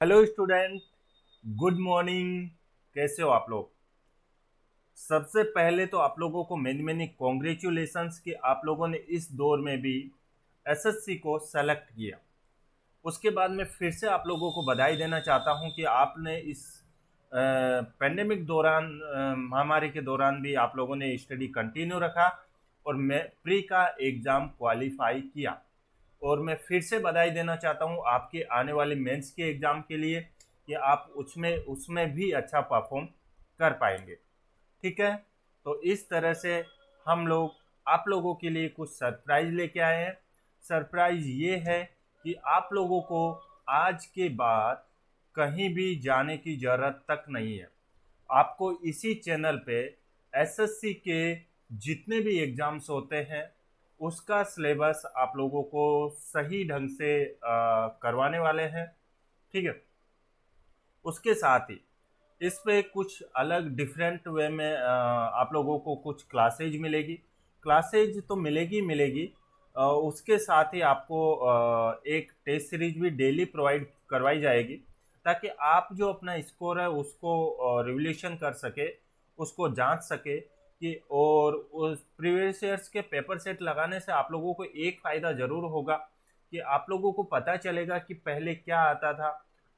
Hello student, good morning. कैसे हो आप लोग? सबसे पहले तो आप लोगों को मेनी मेनी कॉन्ग्रेचुलेशंस कि आप लोगों ने इस दौर में भी एसएससी को सेलेक्ट किया। उसके बाद मैं फिर से आप लोगों को बधाई देना चाहता हूं कि आपने इस पेंडेमिक दौरान, महामारी के दौरान भी आप लोगों ने स्टडी कंटिन्यू रखा और मैं प्री का एग्ज़ाम क्वालिफाई किया। और मैं फिर से बधाई देना चाहता हूँ आपके आने वाले मेंस के एग्ज़ाम के लिए कि आप उसमें उसमें भी अच्छा परफॉर्म कर पाएंगे। ठीक है, तो इस तरह से हम लोग आप लोगों के लिए कुछ सरप्राइज लेके आए हैं। सरप्राइज ये है कि आप लोगों को आज के बाद कहीं भी जाने की ज़रूरत तक नहीं है। आपको इसी चैनल पे एसएससी के जितने भी एग्ज़ाम्स होते हैं उसका सिलेबस आप लोगों को सही ढंग से करवाने वाले हैं। ठीक है, उसके साथ ही इस पे कुछ अलग डिफरेंट वे में आप लोगों को कुछ क्लासेज मिलेगी। क्लासेज तो मिलेगी मिलेगी, उसके साथ ही आपको एक टेस्ट सीरीज भी डेली प्रोवाइड करवाई जाएगी ताकि आप जो अपना स्कोर है उसको रिवल्यूशन कर सके, उसको जांच सके कि और उस प्रीवियस ईयर्स के पेपर सेट लगाने से आप लोगों को एक फ़ायदा ज़रूर होगा कि आप लोगों को पता चलेगा कि पहले क्या आता था,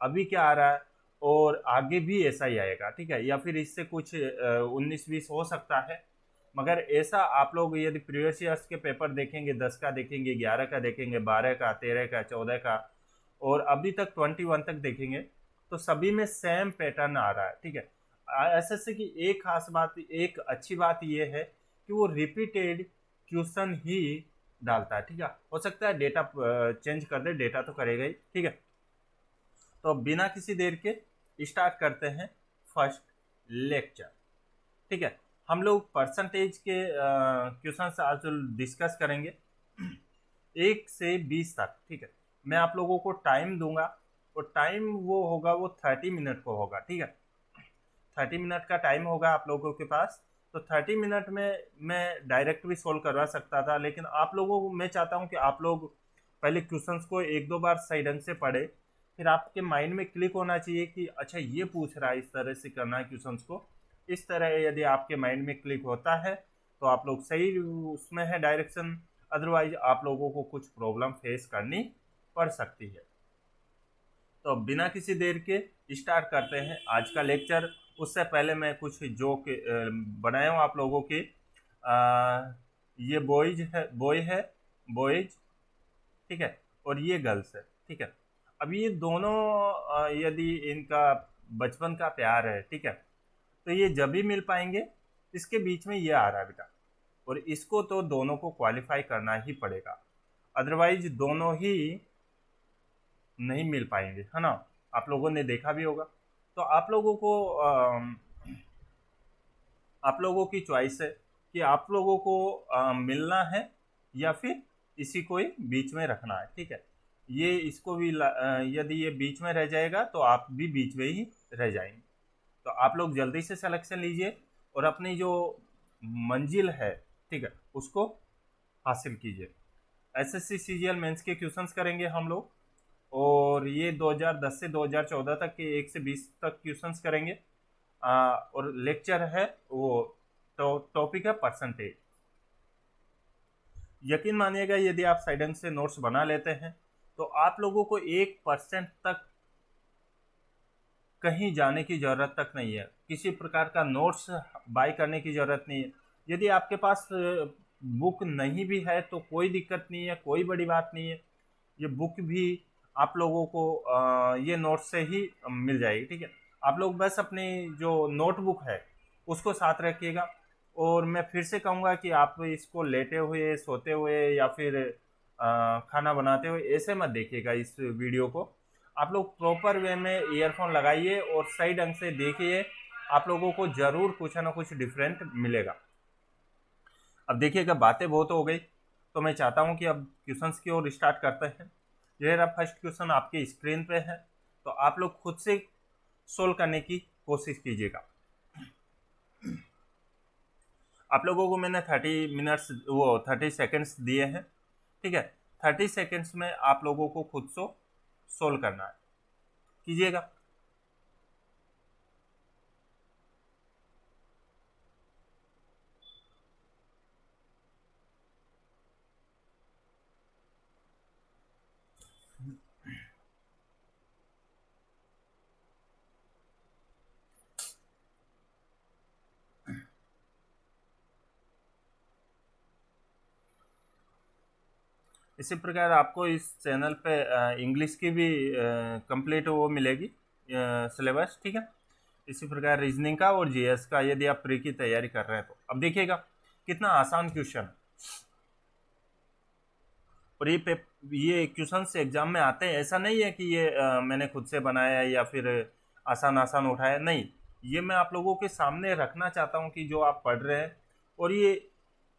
अभी क्या आ रहा है और आगे भी ऐसा ही आएगा। ठीक है, या फिर इससे कुछ 19-20 हो सकता है, मगर ऐसा आप लोग यदि प्रीवियस ईयर्स के पेपर देखेंगे, 10 का देखेंगे, 11 का देखेंगे, 12 का, 13 का, 14 का और अभी तक 21 तक देखेंगे तो सभी में सेम पैटर्न आ रहा है। ठीक है, एसएससी की एक खास बात, एक अच्छी बात यह है कि वो रिपीटेड क्वेश्चन ही डालता है। ठीक है, हो सकता है डेटा चेंज कर दे, डेटा तो करेगा ही। ठीक है, तो बिना किसी देर के स्टार्ट करते हैं फर्स्ट लेक्चर। ठीक है, हम लोग परसेंटेज के क्वेश्चन आज डिस्कस करेंगे 1 से 20 तक। ठीक है, मैं आप लोगों को टाइम दूंगा और टाइम वो होगा, वो 30 मिनट को होगा। ठीक है, 30 मिनट का टाइम होगा आप लोगों के पास। तो 30 मिनट में मैं डायरेक्ट भी सोल्व करवा सकता था, लेकिन आप लोगों को मैं चाहता हूँ कि आप लोग पहले क्वेश्चंस को एक दो बार सही ढंग से पढ़े, फिर आपके माइंड में क्लिक होना चाहिए कि अच्छा ये पूछ रहा है, इस तरह से करना है क्वेश्चंस को। इस तरह यदि आपके माइंड में क्लिक होता है तो आप लोग सही उसमें है डायरेक्शन, अदरवाइज आप लोगों को कुछ प्रॉब्लम फेस करनी पड़ सकती है। तो बिना किसी देर के स्टार्ट करते हैं आज का लेक्चर। उससे पहले मैं कुछ जोक बनाया हूँ आप लोगों के। ये बॉय है, बॉयज। ठीक है, और ये गर्ल्स है। ठीक है, अब ये दोनों यदि इनका बचपन का प्यार है, ठीक है, तो ये जब भी मिल पाएंगे। इसके बीच में ये आ रहा है बेटा, और इसको तो दोनों को क्वालिफाई करना ही पड़ेगा, अदरवाइज दोनों ही नहीं मिल पाएंगे, है ना। आप लोगों ने देखा भी होगा। तो आप लोगों को आप लोगों की चॉइस है कि आप लोगों को मिलना है या फिर इसी को ही बीच में रखना है। ठीक है, ये इसको भी यदि ये बीच में रह जाएगा तो आप भी बीच में ही रह जाएंगे। तो आप लोग जल्दी से सिलेक्शन लीजिए और अपनी जो मंजिल है, ठीक है, उसको हासिल कीजिए। एसएससी सीजीएल मेंस के क्वेश्चंस करेंगे हम लोग, और ये 2010 से 2014 तक के 1 से 20 तक क्वेश्चंस करेंगे। और लेक्चर है वो, तो टॉपिक है परसेंटेज। यकीन मानिएगा यदि आप साइडेंस से नोट्स बना लेते हैं तो आप लोगों को 1% तक कहीं जाने की ज़रूरत तक नहीं है, किसी प्रकार का नोट्स बाय करने की ज़रूरत नहीं है। यदि आपके पास बुक नहीं भी है तो कोई दिक्कत नहीं है, कोई बड़ी बात नहीं है। ये बुक भी आप लोगों को ये नोट से ही मिल जाएगी। ठीक है, आप लोग बस अपनी जो नोटबुक है उसको साथ रखिएगा। और मैं फिर से कहूँगा कि आप इसको लेटे हुए, सोते हुए या फिर खाना बनाते हुए ऐसे मत देखिएगा इस वीडियो को। आप लोग प्रॉपर वे में ईयरफोन लगाइए और सही ढंग से देखिए, आप लोगों को ज़रूर कुछ ना कुछ डिफरेंट मिलेगा। अब देखिएगा बातें बहुत हो गई, तो मैं चाहता हूं कि अब क्वेश्चंस की ओर स्टार्ट करते हैं। ये रहा फर्स्ट क्वेश्चन आपके स्क्रीन पे है, तो आप लोग खुद से सोल्व करने की कोशिश कीजिएगा। आप लोगों को मैंने 30 सेकेंड्स दिए हैं। ठीक है, 30 सेकेंड्स में आप लोगों को खुद से सोल्व करना है। कीजिएगा। इसी प्रकार आपको इस चैनल पे इंग्लिश की भी कंप्लीट वो मिलेगी सिलेबस, ठीक है। इसी प्रकार रीजनिंग का और जीएस का, यदि आप प्री की तैयारी कर रहे हैं तो। अब देखिएगा कितना आसान क्वेश्चन, और ये क्वेश्चन से एग्जाम में आते हैं। ऐसा नहीं है कि ये मैंने खुद से बनाया या फिर आसान आसान उठाया, नहीं, ये मैं आप लोगों के सामने रखना चाहता हूँ कि जो आप पढ़ रहे हैं और ये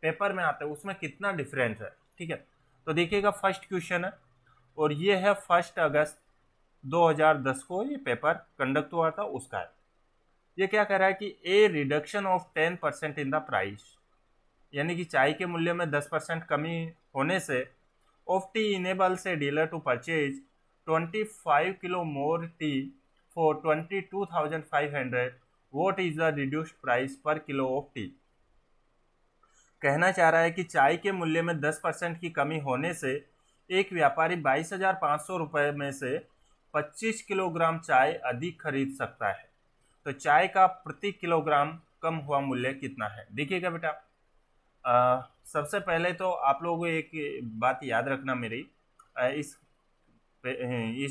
पेपर में आते हैं उसमें कितना डिफरेंस है, ठीक है। तो देखिएगा फर्स्ट क्वेश्चन है, और ये है 1 अगस्त 2010 को ये पेपर कंडक्ट हुआ था, उसका है। ये क्या कह रहा है कि a reduction of 10% in the price, यानी कि चाय के मूल्य में 10% कमी होने से of tea enables a dealer to purchase 25 kilo more tea for 22,500। What is the reduced price per kilo of tea. कहना चाह रहा है कि चाय के मूल्य में 10% की कमी होने से एक व्यापारी 22,500 रुपये में से 25 किलोग्राम चाय अधिक खरीद सकता है। तो चाय का प्रति किलोग्राम कम हुआ मूल्य कितना है। देखिएगा बेटा, सबसे पहले तो आप लोगों को एक बात याद रखना मेरी, इस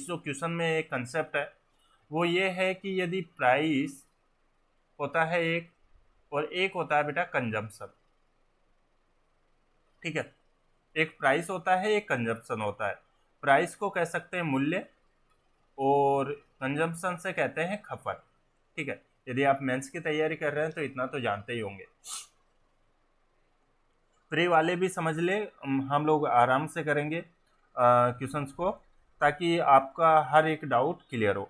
जो क्वेश्चन में एक कंसेप्ट है वो ये है कि यदि प्राइस होता है एक, और एक होता है बेटा कंजम्पशन, ठीक है। एक प्राइस होता है, एक कंजम्पशन होता है। प्राइस को कह सकते हैं मूल्य, और कंजम्पशन से कहते हैं खपत, ठीक है। यदि आप मेंस की तैयारी कर रहे हैं तो इतना तो जानते ही होंगे। प्री वाले भी समझ ले, हम लोग आराम से करेंगे क्वेश्चंस को, ताकि आपका हर एक डाउट क्लियर हो।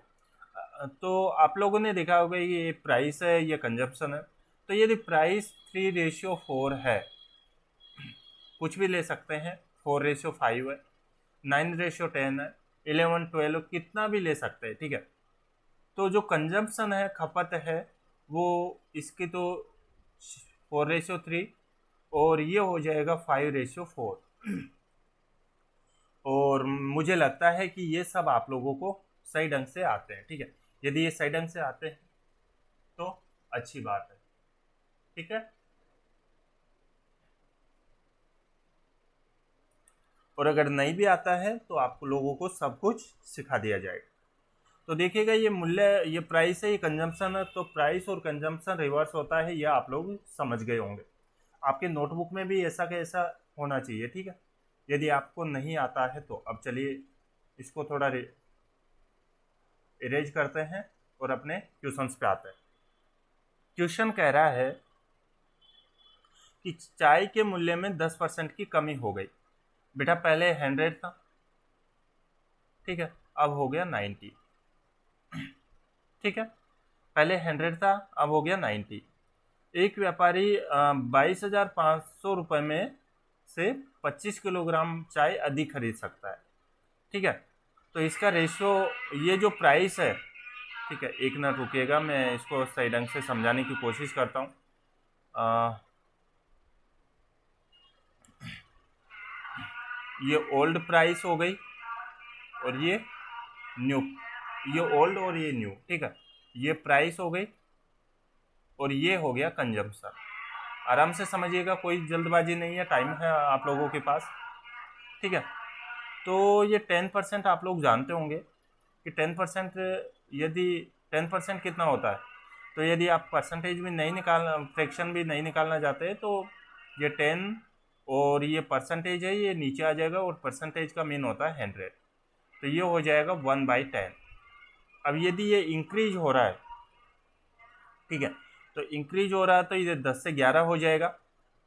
तो आप लोगों ने देखा होगा ये प्राइस है, ये कंजप्शन है। तो यदि प्राइस 3:4 है, कुछ भी ले सकते हैं, 4:5 है, 9:10 है, 11:12, कितना भी ले सकते हैं, ठीक है। तो जो कंजम्पशन है, खपत है, वो इसकी तो 4:3, और ये हो जाएगा 5:4। और मुझे लगता है कि ये सब आप लोगों को सही ढंग से आते हैं, ठीक है। यदि ये सही ढंग से आते हैं तो अच्छी बात है, ठीक है। और अगर नहीं भी आता है तो आप लोगों को सब कुछ सिखा दिया जाएगा। तो देखिएगा ये मूल्य, ये प्राइस है, ये कंजम्पशन है। तो प्राइस और कंजम्पशन रिवर्स होता है, यह आप लोग समझ गए होंगे। आपके नोटबुक में भी ऐसा कैसा होना चाहिए, ठीक है। यदि आपको नहीं आता है तो अब चलिए इसको थोड़ा इरेज करते हैं और अपने क्वेश्चंस पे आते हैं। क्वेश्चन कह रहा है कि चाय के मूल्य में 10% की कमी हो गई। बेटा पहले 100 था, ठीक है, अब हो गया 90, ठीक है। पहले 100 था, अब हो गया 90। एक व्यापारी 22,500 रुपये में से 25 किलोग्राम चाय अधिक खरीद सकता है, ठीक है। तो इसका रेशियो, ये जो प्राइस है, ठीक है, एक मिनट रुकिएगा, मैं इसको सही ढंग से समझाने की कोशिश करता हूँ। ये ओल्ड प्राइस हो गई, और ये न्यू, ये ओल्ड और ये न्यू, ठीक है। ये प्राइस हो गई, और ये हो गया कंजम्पशन। आराम से समझिएगा, कोई जल्दबाजी नहीं है, टाइम है आप लोगों के पास, ठीक है। तो ये 10% आप लोग जानते होंगे कि 10%, यदि 10% कितना होता है, तो यदि आप परसेंटेज भी नहीं निकालना, फ्रैक्शन भी नहीं निकालना चाहते तो ये 10 और ये परसेंटेज है, ये नीचे आ जाएगा, और परसेंटेज का मीन होता है 100, तो ये हो जाएगा 1/10। अब यदि ये इंक्रीज हो रहा है, ठीक है, तो इंक्रीज हो रहा है तो ये 10 से 11 हो जाएगा,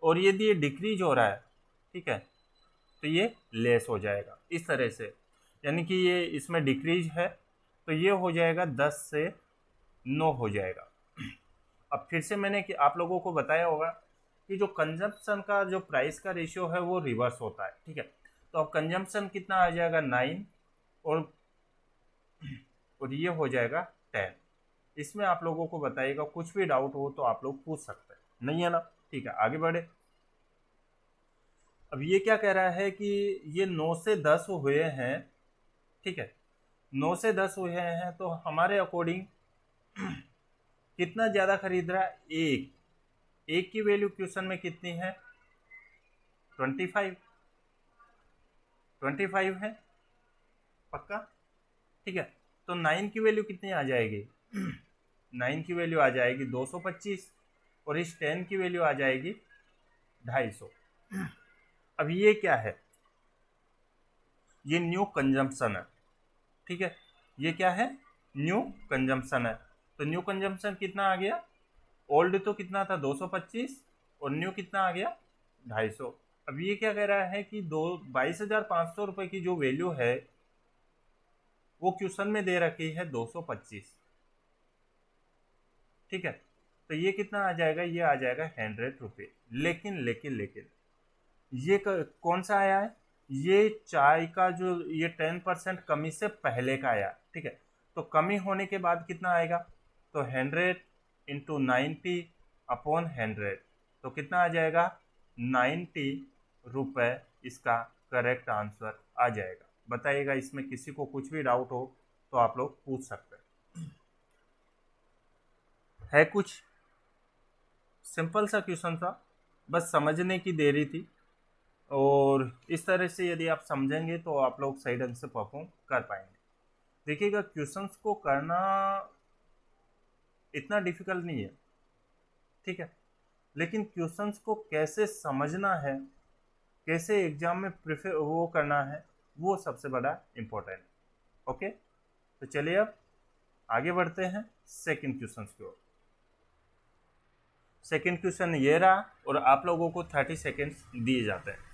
और यदि ये डिक्रीज हो रहा है, ठीक है, तो ये लेस हो जाएगा इस तरह से। यानी कि ये इसमें डिक्रीज है, तो ये हो जाएगा 10 से 9 हो जाएगा। अब फिर से मैंने कि आप लोगों को बताया होगा कि जो कंजम्पशन का जो प्राइस का रेशियो है वो रिवर्स होता है, ठीक है। तो अब कंजम्पशन कितना आ जाएगा 9, और और ये हो जाएगा 10। इसमें आप लोगों को बताइएगा, कुछ भी डाउट हो तो आप लोग पूछ सकते हैं, नहीं है ना? ठीक है, आगे बढ़े। अब ये क्या कह रहा है कि ये 9 से 10 हुए हैं, ठीक है, 9 से 10 हुए हैं, तो हमारे अकॉर्डिंग कितना ज़्यादा खरीद रहा है? एक की वैल्यू क्वेश्चन में कितनी है? 25। 25 है पक्का, ठीक है। तो 9 की वैल्यू कितनी आ जाएगी? 9 की वैल्यू आ जाएगी 225, और इस 10 की वैल्यू आ जाएगी 250। अब ये क्या है? ये न्यू कंजम्पशन है, ठीक है। ये क्या है? न्यू कंजम्पशन है। तो न्यू कंजम्पशन कितना आ गया? ओल्ड तो कितना था? 225, और न्यू कितना आ गया? 250। अब ये क्या कह रहा है कि 22,500 रुपये की जो वैल्यू है वो क्वेश्चन में दे रखी है 225, ठीक है। तो ये कितना आ जाएगा? ये आ जाएगा 100 रुपये। लेकिन लेकिन लेकिन ये कौन सा आया है? ये चाय का जो ये 10% कमी से पहले का आया, ठीक है। तो कमी होने के बाद कितना आएगा? तो 100 इंटू 90 अपॉन 100, तो कितना आ जाएगा? 90 रुपये इसका करेक्ट आंसर आ जाएगा। बताइएगा, इसमें किसी को कुछ भी डाउट हो तो आप लोग पूछ सकते हैं। है कुछ सिंपल सा क्वेश्चन था, बस समझने की देरी थी, और इस तरह से यदि आप समझेंगे तो आप लोग सही ढंग से परफॉर्म कर पाएंगे। देखिएगा, क्वेश्चंस को करना इतना डिफिकल्ट नहीं है, ठीक है, लेकिन क्वेश्चंस को कैसे समझना है, कैसे एग्जाम में प्रिफर वो करना है, वो सबसे बड़ा इम्पोर्टेंट है। ओके, तो चलिए अब आगे बढ़ते हैं सेकंड क्वेश्चन की ओर। सेकंड क्वेश्चन ये रहा, और आप लोगों को 30 सेकेंड्स दिए जाते हैं।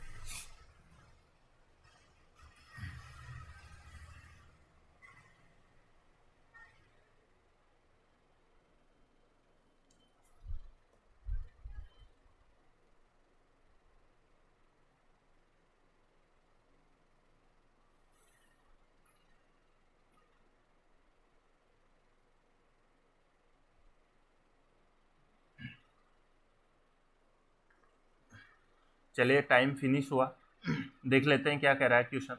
चलिए, टाइम फिनिश हुआ, देख लेते हैं क्या कह रहा है क्वेश्चन।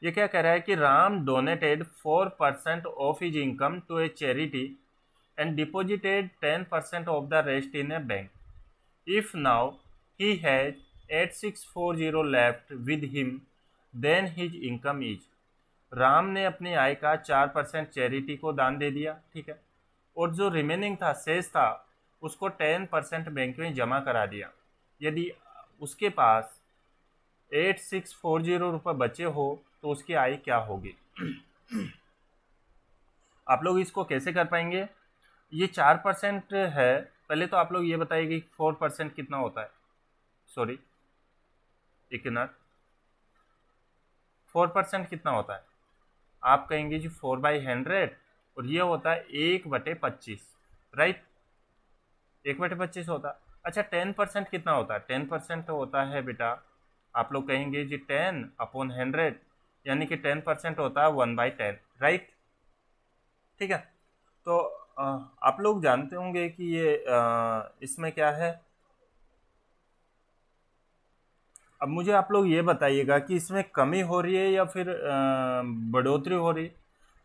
ये क्या कह रहा है कि Ram donated 4% of his income to a charity and deposited 10% of the rest in a bank. If now he has 8640 left with him, then his income is. Ram ने अपनी आय का 4% चैरिटी को दान दे दिया, ठीक है, और जो रिमेनिंग था, शेष था, उसको 10% बैंक में जमा करा दिया। यदि उसके पास 8640 रुपये बचे हो तो उसकी आय क्या होगी? आप लोग इसको कैसे कर पाएंगे? ये 4% है, पहले तो आप लोग ये बताइए कि 4% कितना होता है। सॉरी, एक मिनट, 4% कितना होता है? आप कहेंगे जी 4/100, और ये होता है 1/25, राइट, 1/25 होता है। अच्छा, 10% कितना होता है? 10% होता है बेटा, आप लोग कहेंगे जी 10/100, यानी कि 10% होता है 1/10, राइट, ठीक है। तो आप लोग जानते होंगे कि ये इसमें क्या है। अब मुझे आप लोग ये बताइएगा कि इसमें कमी हो रही है या फिर बढ़ोतरी हो रही है।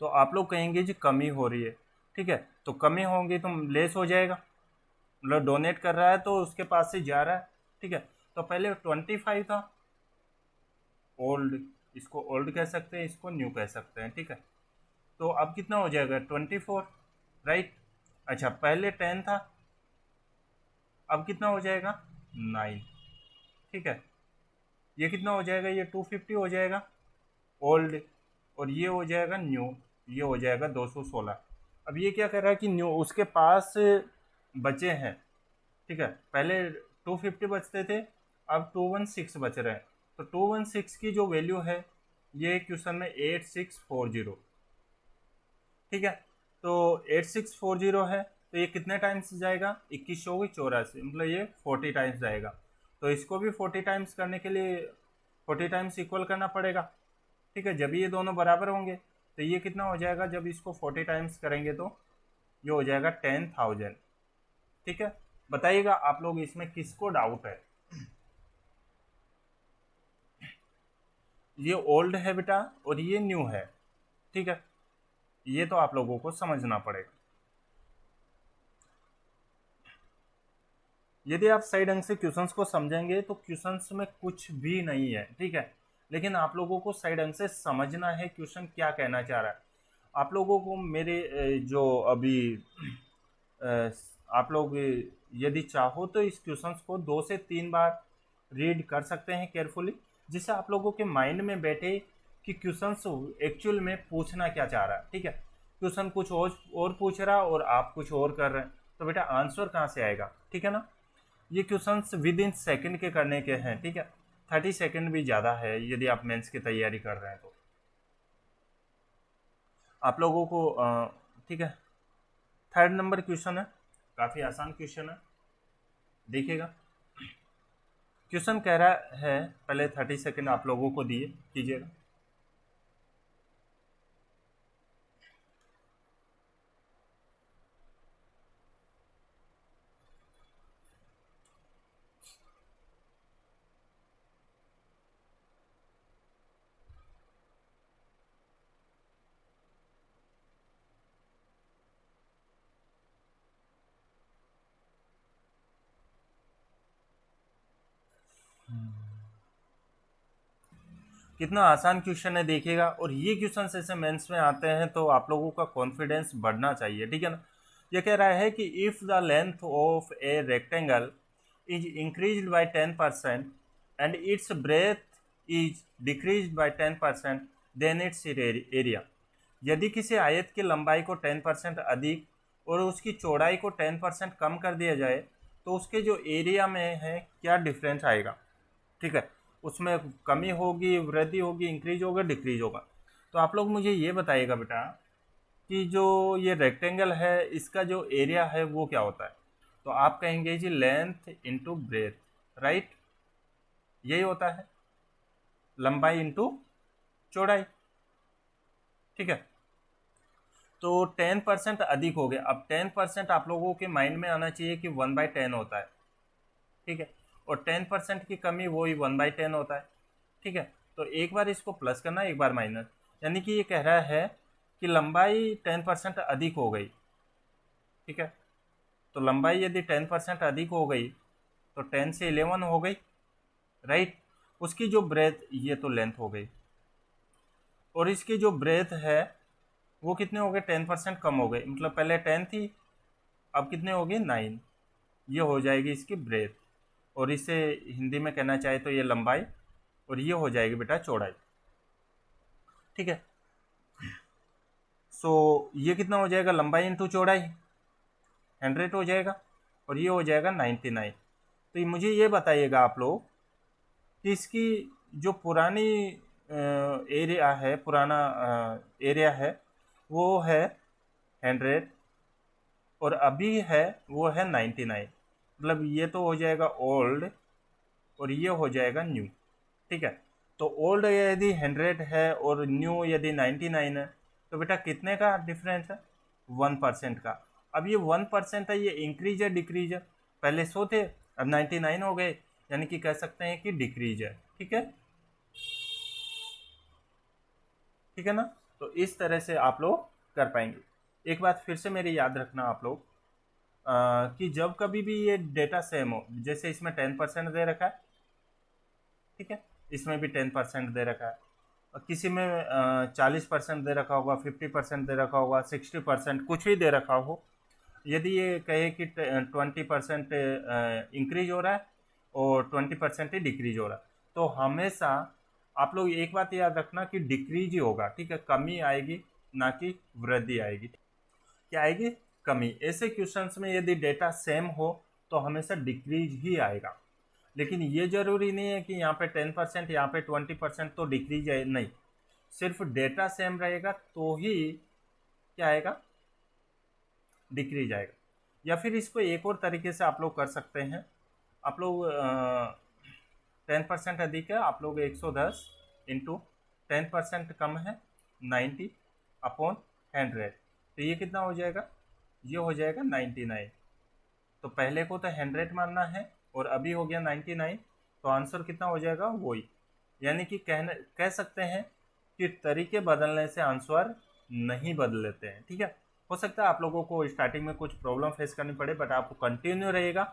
तो आप लोग कहेंगे जी कमी हो रही है, ठीक है। तो कमी होगी तो लेस हो जाएगा, मतलब डोनेट कर रहा है तो उसके पास से जा रहा है, ठीक है। तो पहले 25 था, ओल्ड, इसको ओल्ड कह सकते हैं, इसको न्यू कह सकते हैं, ठीक है। तो अब कितना हो जाएगा? 24, राइट। अच्छा, पहले 10 था, अब कितना हो जाएगा? 9, ठीक है। ये कितना हो जाएगा? ये 250 हो जाएगा ओल्ड, और ये हो जाएगा न्यू, ये हो जाएगा 216। अब ये क्या कर रहा है कि न्यू उसके पास बचे हैं, ठीक है, पहले 250 बचते थे, अब 216 बच रहे हैं। तो 216 की जो वैल्यू है ये क्वेश्चन में 8640, ठीक है। तो 8640 है, तो ये कितने टाइम्स जाएगा? 21 होगी 84, मतलब ये 40 टाइम्स जाएगा। तो इसको भी 40 टाइम्स करने के लिए 40 टाइम्स इक्वल करना पड़ेगा, ठीक है, जब ये दोनों बराबर होंगे। तो ये कितना हो जाएगा जब इसको 40 टाइम्स करेंगे तो ये हो जाएगा 10,000। ठीक है, बताइएगा आप लोग इसमें किसको डाउट है। ये ओल्ड है बेटा और ये न्यू है। ठीक है, ये तो आप लोगों को समझना पड़ेगा। यदि आप सही ढंग से क्वेश्चंस को समझेंगे तो क्वेश्चंस में कुछ भी नहीं है। ठीक है, लेकिन आप लोगों को सही ढंग से समझना है क्वेश्चन क्या कहना चाह रहा है। आप लोगों को मेरे जो अभी आप लोग यदि चाहो तो इस क्वेश्चंस को 2 से 3 बार रीड कर सकते हैं केयरफुली, जिससे आप लोगों के माइंड में बैठे कि क्वेश्चंस एक्चुअल में पूछना क्या चाह रहा है। ठीक है, क्वेश्चन कुछ और पूछ रहा और आप कुछ और कर रहे हैं, तो बेटा आंसर कहाँ से आएगा। ठीक है ना, ये क्वेश्चंस विद इन सेकेंड के करने के हैं। ठीक है, 30 सेकेंड भी ज़्यादा है यदि आप मेंस की तैयारी कर रहे हैं तो आप लोगों को ठीक है। थर्ड नंबर क्वेश्चन है, काफ़ी आसान क्वेश्चन है, देखिएगा। क्वेश्चन कह रहा है, पहले 30 सेकेंड आप लोगों को दिए कीजिएगा। कितना आसान क्वेश्चन है देखिएगा, और ये क्वेश्चन ऐसे मेंस में आते हैं तो आप लोगों का कॉन्फिडेंस बढ़ना चाहिए। ठीक है ना, ये कह रहा है कि if the length of a rectangle is increased by 10% and its breadth is decreased by 10% then its area. यदि किसी आयत की लंबाई को 10% अधिक और उसकी चौड़ाई को 10% कम कर दिया जाए तो उसके जो एरिया में है क्या डिफरेंस आएगा। ठीक है, उसमें कमी होगी, वृद्धि होगी, इंक्रीज होगा, डिक्रीज होगा। तो आप लोग मुझे ये बताइएगा बेटा कि जो ये रेक्टेंगल है इसका जो एरिया है वो क्या होता है। तो आप कहेंगे जी लेंथ इंटू ब्रेथ, राइट, यही होता है, लंबाई इंटू चौड़ाई। ठीक है, तो 10% अधिक हो गया। अब 10% आप लोगों के माइंड में आना चाहिए कि 1/10 होता है। ठीक है, और 10% की कमी वही 1/10 होता है। ठीक है, तो एक बार इसको प्लस करना, एक बार माइनस, यानी कि ये कह रहा है कि लंबाई 10% अधिक हो गई। ठीक है, तो लंबाई यदि 10% अधिक हो गई तो 10 से 11 हो गई, राइट। उसकी जो ब्रेथ, ये तो लेंथ हो गई, और इसकी जो ब्रेथ है वो कितने हो गए, 10% कम हो गए। मतलब पहले 10 थी, अब कितने हो गए, 9। ये हो जाएगी इसकी ब्रेथ, और इसे हिंदी में कहना चाहे तो ये लंबाई, और ये हो जाएगी बेटा चौड़ाई। ठीक है, सो ये कितना हो जाएगा, लंबाई इंटू चौड़ाई 100 हो जाएगा, और ये हो जाएगा 99। तो ये मुझे ये बताइएगा आप लोग कि इसकी जो पुरानी एरिया है, पुराना एरिया है वो है 100, और अभी है वो है 99। मतलब ये तो हो जाएगा ओल्ड और ये हो जाएगा न्यू। ठीक है, तो ओल्ड यदि 100 है और न्यू यदि 99 है तो बेटा कितने का डिफरेंस है, 1% का। अब ये 1% है, ये इंक्रीज है डिक्रीज है, पहले 100 थे अब 99 हो गए, यानी कि कह सकते हैं कि डिक्रीज है। ठीक है, ठीक है ना, तो इस तरह से आप लोग कर पाएंगे। एक बात फिर से मेरी याद रखना आप लोग, कि जब कभी भी ये डेटा सेम हो, जैसे इसमें 10% दे रखा है, ठीक है, इसमें भी 10% दे रखा है, और किसी में 40% दे रखा होगा, 50% दे रखा होगा, 60%, कुछ भी दे रखा हो, यदि ये कहे कि 20% इंक्रीज हो रहा है और 20% ही डिक्रीज हो रहा है, तो हमेशा आप लोग एक बात याद रखना कि डिक्रीज ही होगा। ठीक है, कमी आएगी, ना कि वृद्धि आएगी। क्या आएगी, कमी। ऐसे क्वेश्चंस में यदि डेटा सेम हो तो हमेशा डिक्रीज ही आएगा, लेकिन ये जरूरी नहीं है कि यहाँ पे 10%, यहाँ पे 20% तो डिक्रीज है, नहीं, सिर्फ डेटा सेम रहेगा तो ही क्या आएगा, डिक्रीज आएगा। या फिर इसको एक और तरीके से आप लोग कर सकते हैं, आप लोग 10% अधिक है, आप लोग 110 इंटू 10% कम है 90, अपॉन 100, तो ये कितना हो जाएगा, ये हो जाएगा 99। तो पहले को तो 100 मानना है और अभी हो गया 99, तो आंसर कितना हो जाएगा, वही। यानी कि कह सकते हैं कि तरीके बदलने से आंसर नहीं बदलते हैं। ठीक है, हो सकता है आप लोगों को स्टार्टिंग में कुछ प्रॉब्लम फेस करनी पड़े, बट आपको कंटिन्यू रहेगा,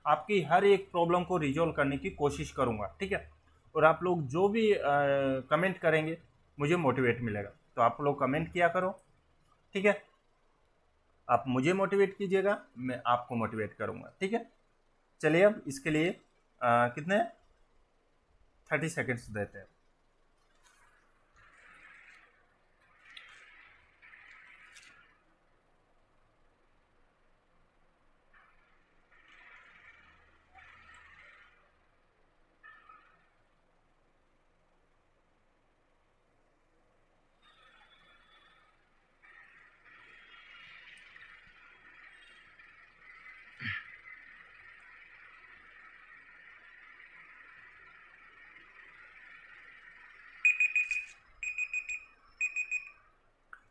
आपकी हर एक प्रॉब्लम को रिजॉल्व करने की कोशिश करूंगा। ठीक है, और आप लोग जो भी कमेंट करेंगे मुझे मोटिवेट मिलेगा, तो आप लोग कमेंट किया करो। ठीक है, आप मुझे मोटिवेट कीजिएगा, मैं आपको मोटिवेट करूंगा। ठीक है, चलिए अब इसके लिए कितने 30 सेकेंड्स देते हैं।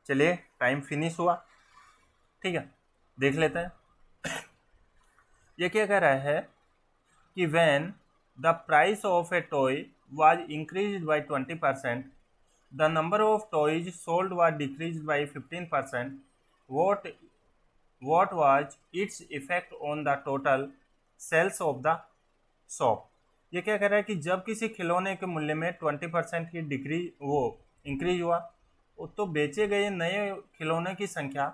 चलिए टाइम फिनिश हुआ। ठीक है, देख लेते हैं ये क्या कह रहा है कि when the price of A toy was increased by 20%, the number of toys sold was decreased bye 15%, what what was its effect on the total sales of the shop। ये क्या कह रहा है कि जब किसी खिलौने के मूल्य में 20% की डिक्री वो इंक्रीज हुआ, तो बेचे गए नए खिलौने की संख्या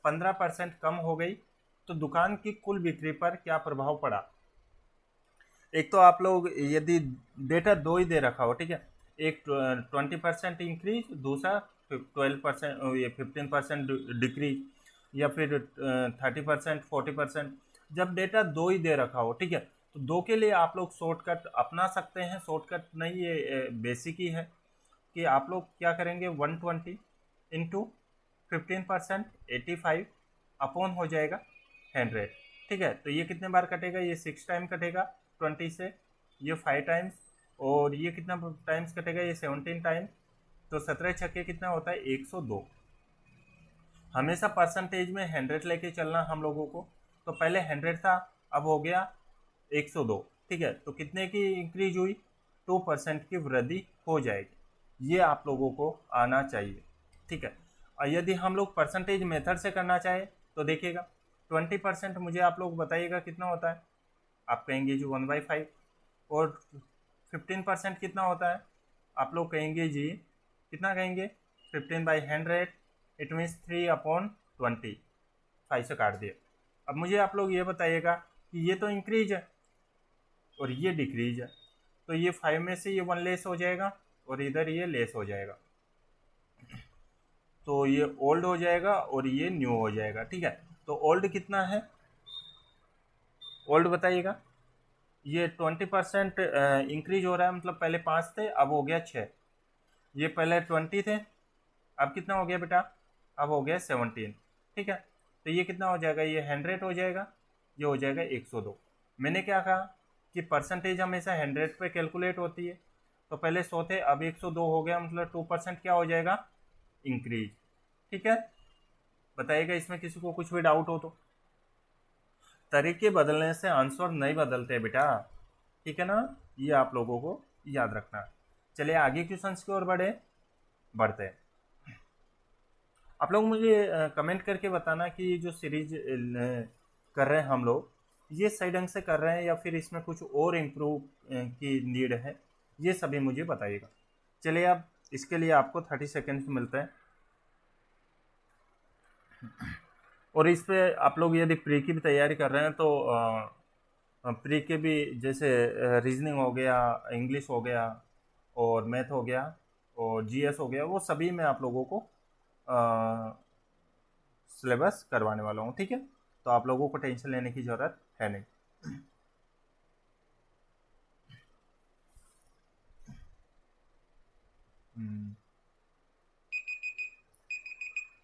15% कम हो गई, तो दुकान की कुल बिक्री पर क्या प्रभाव पड़ा। एक तो आप लोग यदि डेटा दो ही दे रखा हो, ठीक है, एक 20% इंक्रीज, दूसरा 12% ये 15% डिक्रीज, या फिर 30% 40%। जब डेटा दो ही दे रखा हो, ठीक है, तो दो के लिए आप लोग शॉर्टकट अपना सकते हैं। शॉर्टकट नहीं, ये बेसिक ही है कि आप लोग क्या करेंगे, 120 इंटू 15% 85 अपॉन हो जाएगा 100। ठीक है, तो ये कितने बार कटेगा, ये 6 टाइम कटेगा 20 से, ये 5 टाइम्स, और ये कितना टाइम्स कटेगा, ये 17 टाइम्स। तो 17 छक्के कितना होता है, 102। हमेशा परसेंटेज में 100 लेके चलना हम लोगों को। तो पहले 100 था, अब हो गया 102। ठीक है, तो कितने की इंक्रीज हुई, 2% की वृद्धि हो जाएगी। ये आप लोगों को आना चाहिए। ठीक है, और यदि हम लोग परसेंटेज मेथड से करना चाहे तो देखिएगा, 20% मुझे आप लोग बताइएगा कितना होता है। आप कहेंगे जी 1/5। और 15% कितना होता है, आप लोग कहेंगे जी कितना कहेंगे, 15/100, इट मीन्स 3/20। 5 से काट दिए। अब मुझे आप लोग ये बताइएगा कि ये तो इंक्रीज है और ये डिक्रीज है, तो ये 5 में से ये 1 लेस हो जाएगा और इधर ये लेस हो जाएगा, तो ये ओल्ड हो जाएगा और ये न्यू हो जाएगा। ठीक है, तो ओल्ड कितना है, ओल्ड बताइएगा। ये 20% इंक्रीज हो रहा है, मतलब पहले 5 थे, अब हो गया 6। ये पहले 20 थे, अब कितना हो गया बेटा, अब हो गया 17। ठीक है, तो ये कितना हो जाएगा, ये 100 हो जाएगा, ये हो जाएगा 102। मैंने क्या कहा कि परसेंटेज हमेशा 100 पे कैलकुलेट होती है, तो पहले 100 थे, अब 102 हो गया, मतलब 2% क्या हो जाएगा, इंक्रीज। ठीक है, बताइएगा इसमें किसी को कुछ भी डाउट हो तो। तरीके बदलने से आंसर नहीं बदलते बेटा, ठीक है ना, ये आप लोगों को याद रखना है। चलिए आगे क्वेश्चंस की ओर बढ़ते हैं। आप लोग मुझे कमेंट करके बताना कि ये जो सीरीज कर रहे हैं हम लोग, ये सही ढंग से कर रहे हैं या फिर इसमें कुछ और इम्प्रूव की नीड है, ये सभी मुझे बताइएगा। चलिए अब इसके लिए आपको 30 सेकेंड्स मिलते हैं। और इस पे आप लोग यदि प्री की भी तैयारी कर रहे हैं तो प्री के भी, जैसे रीजनिंग हो गया, इंग्लिश हो गया, और मैथ हो गया, और जीएस हो गया, वो सभी मैं आप लोगों को सिलेबस करवाने वाला हूँ। ठीक है, तो आप लोगों को टेंशन लेने की ज़रूरत है नहीं।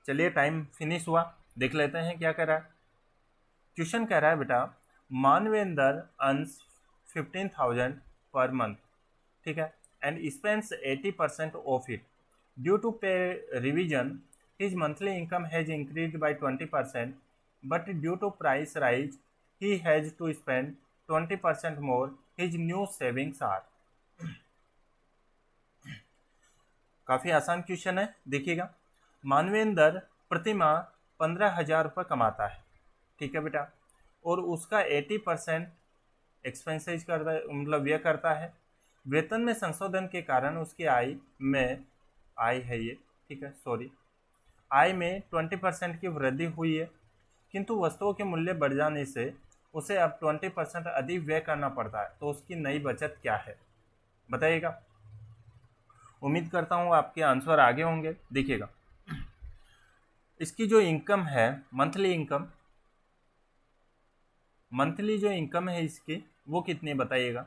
चलिए टाइम फिनिश हुआ, देख लेते हैं क्या कह रहा है। क्वेश्चन कह रहा है बेटा, मानवेंद्र अर्न्स 15,000 पर मंथ, ठीक है, and spends 80% of it due to pay revision, his monthly income has increased by 20%, but due to price rise, he has to spend 20% more. His new savings are। काफ़ी आसान question है, देखिएगा। मानवेंद्र प्रतिमाह 15,000 रुपये कमाता है, ठीक है बेटा, और उसका 80% एक्सपेंसेज करता है, मतलब व्यय करता है। वेतन में संशोधन के कारण उसकी आय में आय में 20% की वृद्धि हुई है, किंतु वस्तुओं के मूल्य बढ़ जाने से उसे अब 20% अधिक व्यय करना पड़ता है। तो उसकी नई बचत क्या है, बताइएगा। उम्मीद करता हूँ आपके आंसर आगे होंगे। देखिएगा, इसकी जो इनकम है, मंथली जो इनकम है इसकी, वो कितनी बताइएगा।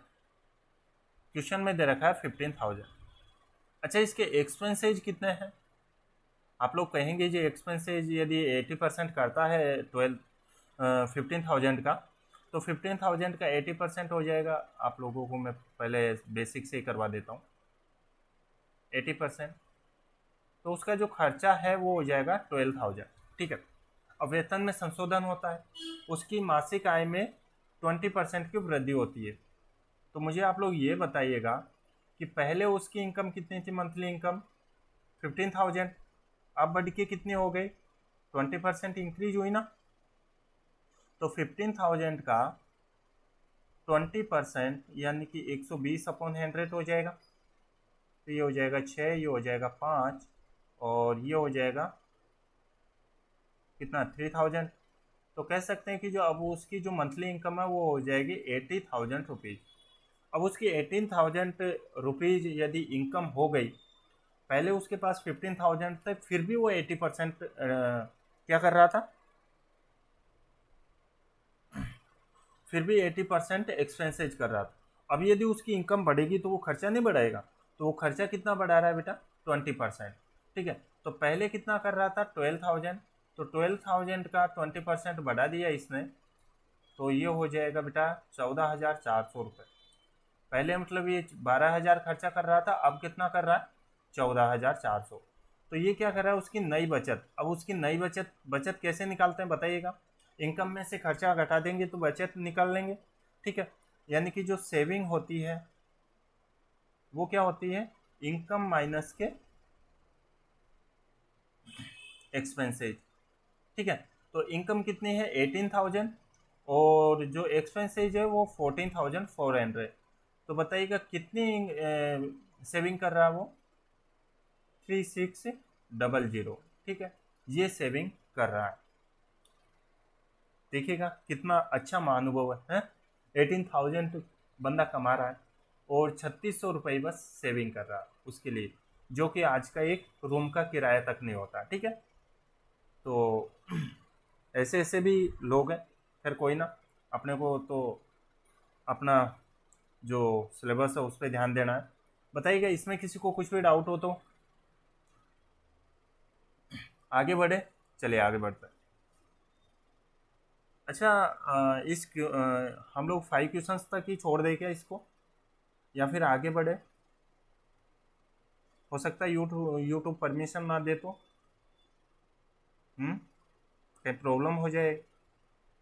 क्वेश्चन में दे रखा है 15,000। अच्छा, इसके एक्सपेंसेज कितने हैं? आप लोग कहेंगे जी एक्सपेंसेज यदि 80% करता है 15,000 का, तो 15,000 का 80% हो जाएगा। आप लोगों को मैं पहले बेसिक से ही करवा देता हूँ। 80%, तो उसका जो खर्चा है वो हो जाएगा 12,000, ठीक है। अब वेतन में संशोधन होता है, उसकी मासिक आय में 20% की वृद्धि होती है। तो मुझे आप लोग ये बताइएगा कि पहले उसकी इनकम कितनी थी, मंथली इनकम 15,000, अब बढ़ के कितनी हो गई, 20% इंक्रीज हुई ना। तो 15,000 का 20% यानी कि 120/100 हो जाएगा। तो ये हो जाएगा 6, ये हो जाएगा 5, और ये हो जाएगा कितना, 3,000। तो कह सकते हैं कि जो अब उसकी जो मंथली इनकम है वो हो जाएगी 80,000 रुपीज़। अब उसकी 18,000 रुपीज़ यदि इनकम हो गई, पहले उसके पास 15,000 तक, फिर भी वो 80% क्या कर रहा था, फिर भी 80% एक्सपेंसेज कर रहा था। अब यदि उसकी इनकम बढ़ेगी तो वो खर्चा नहीं बढ़ाएगा। तो वो खर्चा कितना बढ़ा रहा है बेटा, 20%, ठीक है। तो पहले कितना कर रहा था, 12,000, तो 12,000 का 20% बढ़ा दिया इसने, तो ये हो जाएगा बेटा 14,400 रुपये। पहले मतलब ये 12,000 खर्चा कर रहा था, अब कितना कर रहा है, 14,400। तो ये क्या कर रहा है, उसकी नई बचत। अब उसकी नई बचत कैसे निकालते हैं बताइएगा। इनकम में से खर्चा घटा देंगे तो बचत निकाल लेंगे, ठीक है। यानी कि जो सेविंग होती है वो क्या होती है, इनकम माइनस के एक्सपेंसेज, ठीक है। तो इनकम कितनी है, 18,000, और जो एक्सपेंसेज है वो 14,400। तो बताइएगा कितनी सेविंग कर रहा है वो, 3600, ठीक है, ये सेविंग कर रहा है। देखिएगा कितना अच्छा महानुभव है। 18,000 बंदा कमा रहा है और 3,600 रुपये बस सेविंग कर रहा है उसके लिए, जो कि आज का एक रूम का किराया तक नहीं होता, ठीक है। तो ऐसे ऐसे भी लोग हैं। फिर कोई ना, अपने को तो अपना जो सिलेबस है उस पर ध्यान देना है। बताइएगा, इसमें किसी को कुछ भी डाउट हो तो आगे बढ़े, चलिए आगे बढ़ते हैं। अच्छा, हम लोग 5 क्वेश्चंस तक ही छोड़ दें क्या इसको, या फिर आगे बढ़े? हो सकता है यूट्यूब परमिशन ना दे तो कहीं प्रॉब्लम हो जाए,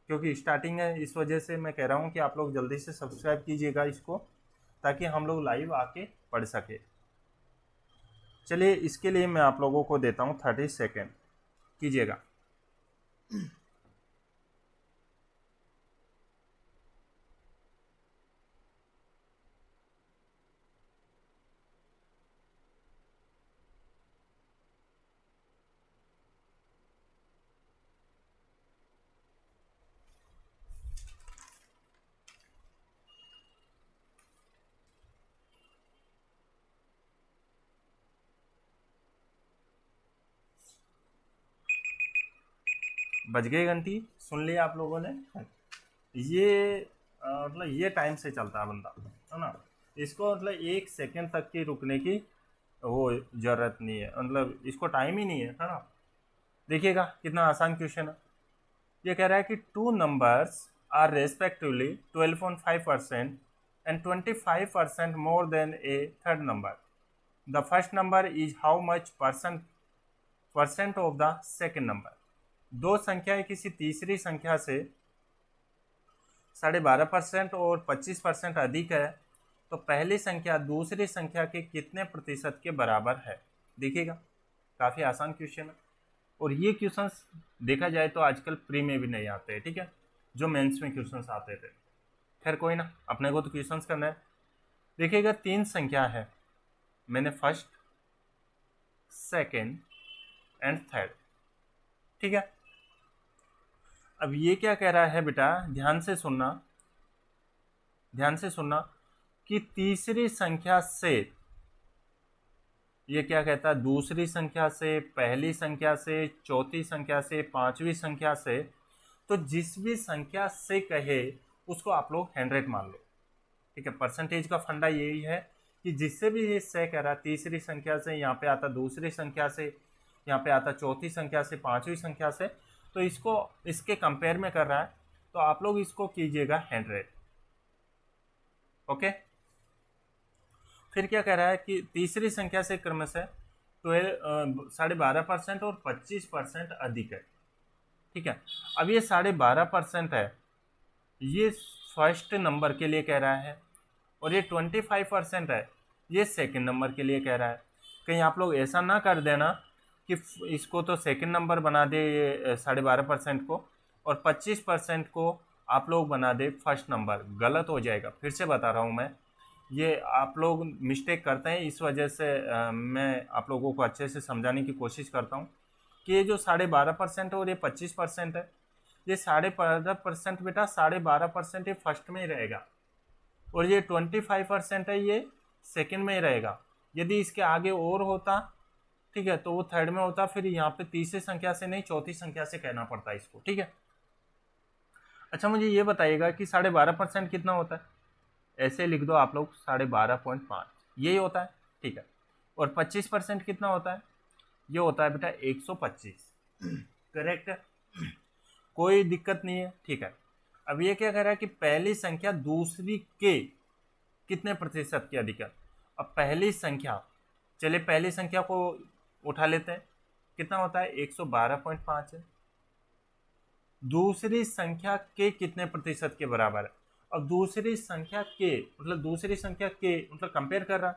क्योंकि स्टार्टिंग है, इस वजह से मैं कह रहा हूँ कि आप लोग जल्दी से सब्सक्राइब कीजिएगा इसको, ताकि हम लोग लाइव आके पढ़ सके। चलिए, इसके लिए मैं आप लोगों को देता हूँ 30 सेकेंड, कीजिएगा। बज गई घंटी, सुन लिया आप लोगों ने। ये मतलब ये टाइम से चलता है बंदा, है ना। इसको मतलब 1 सेकेंड तक की रुकने की वो ज़रूरत नहीं है, मतलब इसको टाइम ही नहीं है ना। देखिएगा कितना आसान क्वेश्चन है। ये कह रहा है कि 2 numbers are respectively 12.5% and 25% more than a third number. The first number is how much percent percent of the second number. दो संख्याएं किसी तीसरी संख्या से 12.5% और 25% अधिक है तो पहली संख्या दूसरी संख्या के कितने प्रतिशत के बराबर है। देखिएगा, काफ़ी आसान क्वेश्चन है और ये क्वेश्चंस देखा जाए तो आजकल प्री में भी नहीं आते हैं, ठीक है, जो मेंस में क्वेश्चंस आते थे। खैर कोई ना, अपने को तो क्वेश्चंस करना है। देखिएगा, 3 संख्या है, मैंने फर्स्ट, सेकेंड एंड थर्ड, ठीक है। अब ये क्या कह रहा है बेटा, ध्यान से सुनना कि तीसरी संख्या से, ये क्या कहता है, दूसरी संख्या से, पहली संख्या से, चौथी संख्या से, पांचवी संख्या से, तो जिस भी संख्या से कहे उसको आप लोग 100 मान लो, ठीक है। परसेंटेज का फंडा यही है कि जिससे भी ये से कह रहा, तीसरी संख्या से, यहाँ पे आता दूसरी संख्या से, यहाँ पे आता चौथी संख्या से, पांचवी संख्या से, तो इसको इसके कंपेयर में कर रहा है, तो आप लोग इसको कीजिएगा 100, ओके। फिर क्या कह रहा है कि तीसरी संख्या से क्रमशः 12.5% और 25% अधिक है, ठीक है। अब ये 12.5% है, ये फर्स्ट नंबर के लिए कह रहा है, और ये 25% है, ये सेकंड नंबर के लिए कह रहा है। कहीं आप लोग ऐसा ना कर देना कि इसको तो सेकंड नंबर बना दे ये 12.5% को, और 25% को आप लोग बना दे फर्स्ट नंबर, गलत हो जाएगा। फिर से बता रहा हूँ मैं, ये आप लोग मिस्टेक करते हैं, इस वजह से मैं आप लोगों को अच्छे से समझाने की कोशिश करता हूँ कि ये जो 12.5% है और ये 25% है, ये 12.5% बेटा 12.5% ये फर्स्ट में ही रहेगा, और ये 25% है ये सेकंड में ही रहेगा। यदि इसके आगे और होता, ठीक है, तो वो थर्ड में होता, फिर यहाँ पे तीसरी संख्या से नहीं चौथी संख्या से कहना पड़ता इसको, ठीक है। अच्छा, मुझे ये बताइएगा कि 12.5% कितना होता है, ऐसे लिख दो आप लोग 12.5, यही होता है, ठीक है। और 25% कितना होता है, ये होता है बेटा 125, करेक्ट है, कोई दिक्कत नहीं है, ठीक है। अब ये क्या कह रहा है कि पहली संख्या दूसरी के कितने प्रतिशत की अधिक है। अब पहली संख्या, चलिए पहली संख्या को उठा लेते हैं, कितना होता है 112.5 है। दूसरी संख्या के कितने प्रतिशत के बराबर है। अब दूसरी संख्या के मतलब कंपेयर कर रहा,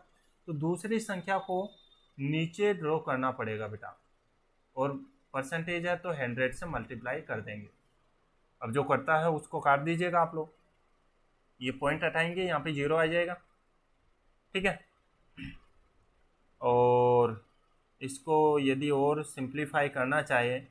तो दूसरी संख्या को नीचे ड्रॉ करना पड़ेगा बेटा, और परसेंटेज है तो 100 से मल्टीप्लाई कर देंगे। अब जो करता है उसको काट दीजिएगा आप लोग, ये पॉइंट हटाएंगे, यहाँ पे 0 आ जाएगा, ठीक है। और इसको यदि और सिंप्लीफाई करना चाहे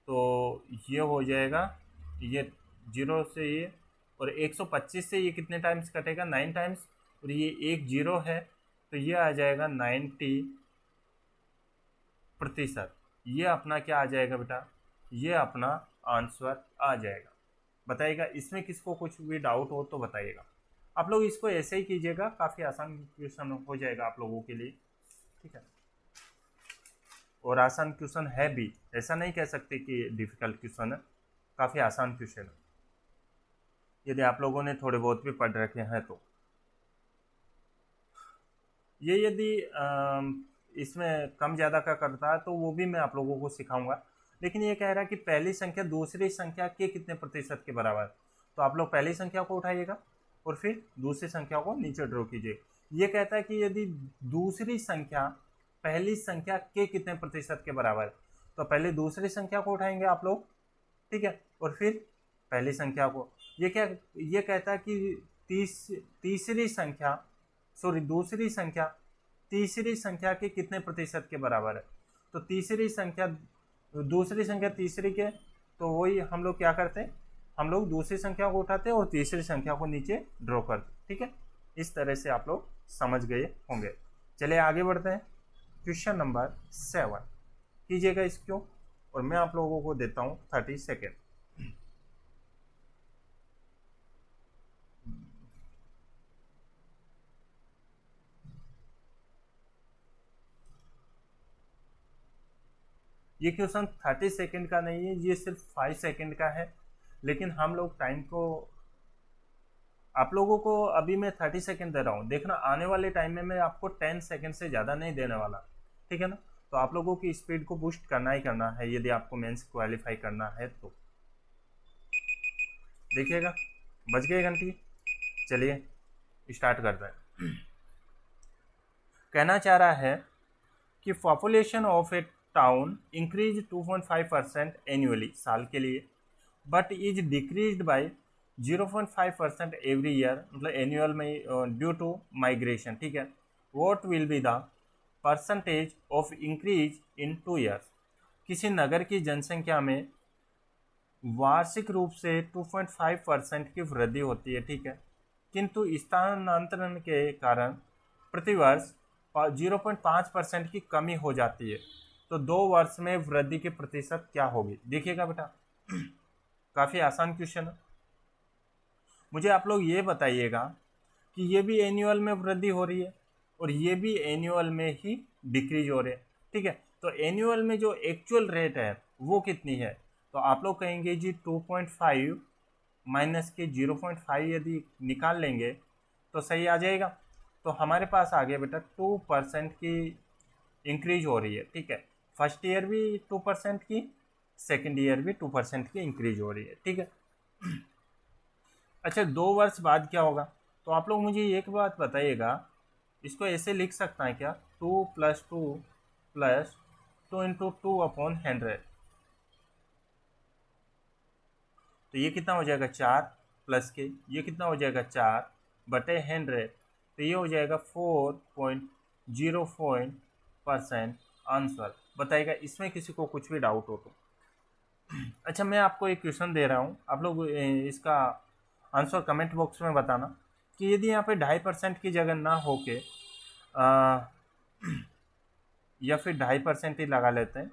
तो ये हो जाएगा, ये 0 से ये, और 125 से ये कितने टाइम्स कटेगा, 9 टाइम्स, और ये एक 0 है तो ये आ जाएगा 90%। ये अपना क्या आ जाएगा बेटा, ये अपना आंसर आ जाएगा। बताइएगा, इसमें किसको कुछ भी डाउट हो तो बताइएगा। आप लोग इसको ऐसे ही कीजिएगा, काफ़ी आसान क्वेश्चन हो जाएगा आप लोगों के लिए, ठीक है। और आसान क्वेश्चन है भी, ऐसा नहीं कह सकते कि डिफ़िकल्ट क्वेश्चन है, काफ़ी आसान क्वेश्चन है यदि आप लोगों ने थोड़े बहुत भी पढ़ रखे हैं तो। ये यदि इसमें कम ज़्यादा का करता है तो वो भी मैं आप लोगों को सिखाऊंगा, लेकिन ये कह रहा है कि पहली संख्या दूसरी संख्या के कितने प्रतिशत के बराबर, तो आप लोग पहली संख्या को उठाइएगा और फिर दूसरी संख्या को नीचे ड्रॉ कीजिए। ये कहता है कि यदि दूसरी संख्या पहली संख्या के कितने प्रतिशत के बराबर, तो पहले दूसरी संख्या को उठाएंगे आप लोग, ठीक है, और फिर पहली संख्या को। ये कहता है कि दूसरी संख्या तीसरी संख्या के कितने प्रतिशत के बराबर है, तो दूसरी संख्या तीसरी के, तो वही हम लोग क्या करते हैं, हम लोग दूसरी संख्या को उठाते हैं और तीसरी संख्या को नीचे ड्रॉ करते हैं, ठीक है। इस तरह से आप लोग समझ गए होंगे। चलिए आगे बढ़ते हैं, क्वेश्चन नंबर 7 कीजिएगा इसको, और मैं आप लोगों को देता हूँ 30 सेकेंड। ये क्वेश्चन 30 सेकेंड का नहीं है, ये सिर्फ 5 सेकेंड का है, लेकिन हम लोग टाइम को, आप लोगों को अभी मैं 30 सेकेंड दे रहा हूँ, देखना आने वाले टाइम में मैं आपको 10 सेकेंड से ज़्यादा नहीं देने वाला, ठीक है ना। तो तो आप लोगों की स्पीड को बूस्ट करना ही करना है यदि आपको मेंस क्वालिफाई करना है तो। देखिएगा, बज गई घंटी। चलिए स्टार्ट करते हैं। कहना चाह रहा है कि population of A town increase 2.5% annually साल के लिए, but is decreased bye 0.5% every year, मतलब एनुअल में ड्यू टू माइग्रेशन। ठीक है, what will be the percentage of increase in 2 years. किसी नगर की जनसंख्या में वार्षिक रूप से 2.5% की वृद्धि होती है। ठीक है, किंतु स्थानांतरण के कारण प्रतिवर्ष 0.5% की कमी हो जाती है। तो 2 वर्ष में वृद्धि की प्रतिशत क्या होगी? देखिएगा बेटा, काफ़ी आसान क्वेश्चन है। मुझे आप लोग ये बताइएगा कि ये भी एनुअल में वृद्धि हो रही है और ये भी एनुअल में ही डिक्रीज हो रहे हैं। ठीक है, तो एनुअल में जो एक्चुअल रेट है वो कितनी है? तो आप लोग कहेंगे जी 2.5 माइनस के 0.5 यदि निकाल लेंगे तो सही आ जाएगा। तो हमारे पास आ गया बेटा 2% की इंक्रीज हो रही है। ठीक है, फर्स्ट ईयर भी 2% की, सेकेंड ईयर भी 2% की इंक्रीज हो रही है। ठीक है, अच्छा 2 वर्ष बाद क्या होगा? तो आप लोग मुझे एक बात बताइएगा, इसको ऐसे लिख सकता है क्या? 2 + 2 + 2 × 2/100। तो ये कितना हो जाएगा? 4 प्लस के ये कितना हो जाएगा? 4/100। तो ये हो जाएगा 4.04% आंसर। बताइएगा इसमें किसी को कुछ भी डाउट हो तो। अच्छा, मैं आपको एक क्वेश्चन दे रहा हूँ, आप लोग इसका आंसर कमेंट बॉक्स में बताना कि यदि यहाँ पे 2.5% की जगह ना हो के या फिर 2.5% ही लगा लेते हैं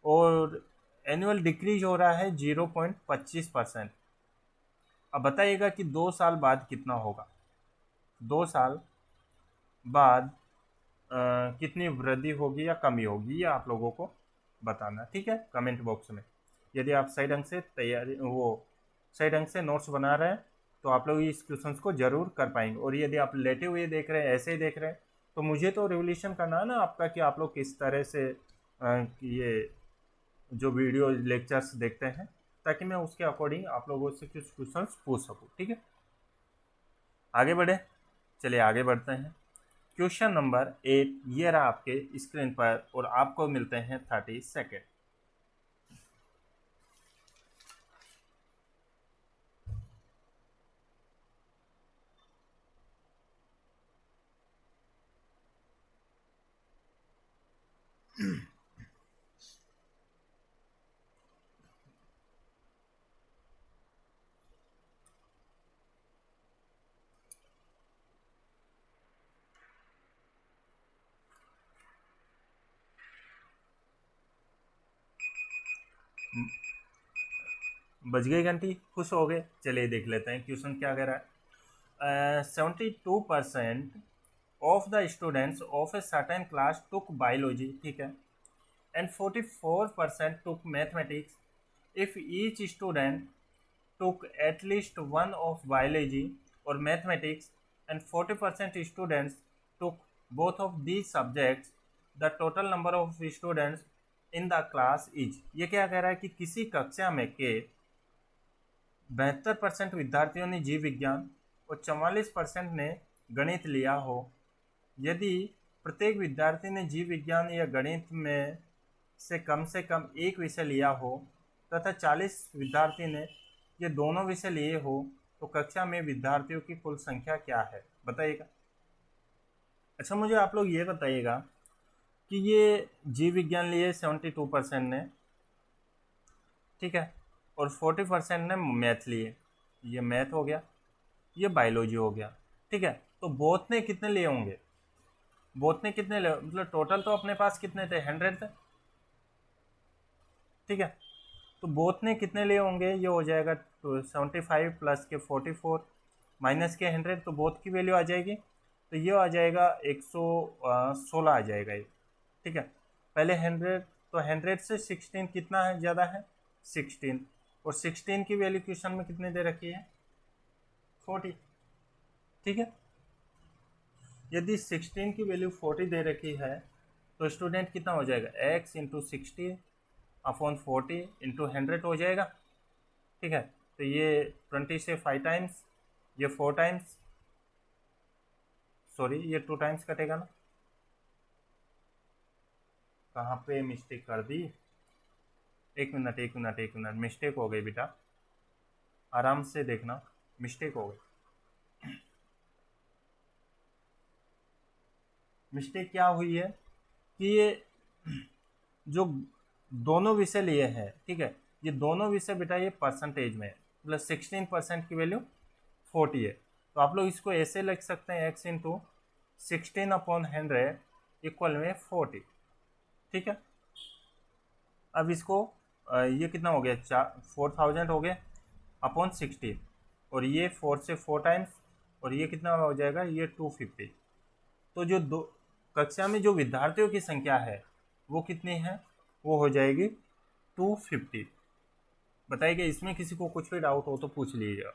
और एनुअल डिक्रीज हो रहा है 0.25%। अब बताइएगा कि 2 साल बाद कितना होगा? 2 साल बाद कितनी वृद्धि होगी या कमी होगी, ये आप लोगों को बताना। ठीक है, कमेंट बॉक्स में। यदि आप सही ढंग से सही ढंग से नोट्स बना रहे हैं तो आप लोग इस क्वेश्चन को जरूर कर पाएंगे। और यदि आप लेटे हुए देख रहे हैं, ऐसे ही देख रहे हैं, तो मुझे तो रिवोल्यूशन करना है ना आपका कि आप लोग किस तरह से ये जो वीडियो लेक्चर्स देखते हैं, ताकि मैं उसके अकॉर्डिंग आप लोगों से कुछ क्वेश्चन पूछ सकूँ। ठीक है, आगे बढ़े। चलिए आगे बढ़ते हैं। क्वेश्चन नंबर 8 ये रहा आपके स्क्रीन पर और आपको मिलते हैं 30 सेकेंड। बज गई घंटी, खुश हो गए। चलिए देख लेते हैं क्वेश्चन क्या कह रहा है। 72% of the students of a certain class took biology. ठीक है, and 44% took mathematics. If each student took at least one of biology or mathematics and 40% students took both of these subjects, the total number of students in the class is। ये क्या कह रहा है कि किसी कक्षा में के 72% विद्यार्थियों ने जीव विज्ञान और 44% ने गणित लिया हो। यदि प्रत्येक विद्यार्थी ने जीव विज्ञान या गणित में से कम एक विषय लिया हो तथा 40 विद्यार्थी ने ये दोनों विषय लिए हो, तो कक्षा में विद्यार्थियों की कुल संख्या क्या है? बताइएगा। अच्छा, मुझे आप लोग ये बताइएगा कि ये जीव विज्ञान लिए 72% ने, ठीक है, और 40% ने मैथ लिए। ये मैथ हो गया, ये बायोलॉजी हो गया। ठीक है, तो बोथ ने कितने लिए होंगे? बोथ ने कितने लिए, मतलब टोटल तो अपने पास कितने थे? 100 थे। ठीक है, तो बोथ ने कितने लिए होंगे? ये हो जाएगा 75 प्लस के 44 माइनस के 100, तो बोथ की वैल्यू आ जाएगी। तो ये आ जाएगा 116 आ जाएगा ये। ठीक है, पहले 100, तो 100 से 16 कितना है ज़्यादा है? 16, और 16 की वैल्यू क्वेश्चन में कितने दे रखी है? 40। ठीक है, यदि 16 की वैल्यू 40 दे रखी है तो स्टूडेंट कितना हो जाएगा, x इंटू 60/40 इंटू 100 हो जाएगा। ठीक है, तो ये 20 से 5 टाइम्स, ये 4 टाइम्स, सॉरी ये 2 टाइम्स कटेगा ना, कहाँ पे मिस्टेक कर दी, एक मिनट मिस्टेक हो गई बेटा, आराम से देखना, मिस्टेक हो गई। मिस्टेक क्या हुई है कि ये जो दोनों विषय लिए हैं, ठीक है, ये दोनों विषय बेटा ये परसेंटेज में है, मतलब 16% की वैल्यू 40 है। तो आप लोग इसको ऐसे लिख सकते हैं, x इंटू 16/100 इक्वल में 40। ठीक है, अब इसको ये कितना हो गया, 4000 हो गया अपॉन 16, और ये 4 से 4 टाइम्स, और ये कितना हो जाएगा, ये 250। तो जो दो कक्षा में जो विद्यार्थियों की संख्या है वो कितनी है, वो हो जाएगी 250। बताइए, इसमें किसी को कुछ भी डाउट हो तो पूछ लीजिएगा।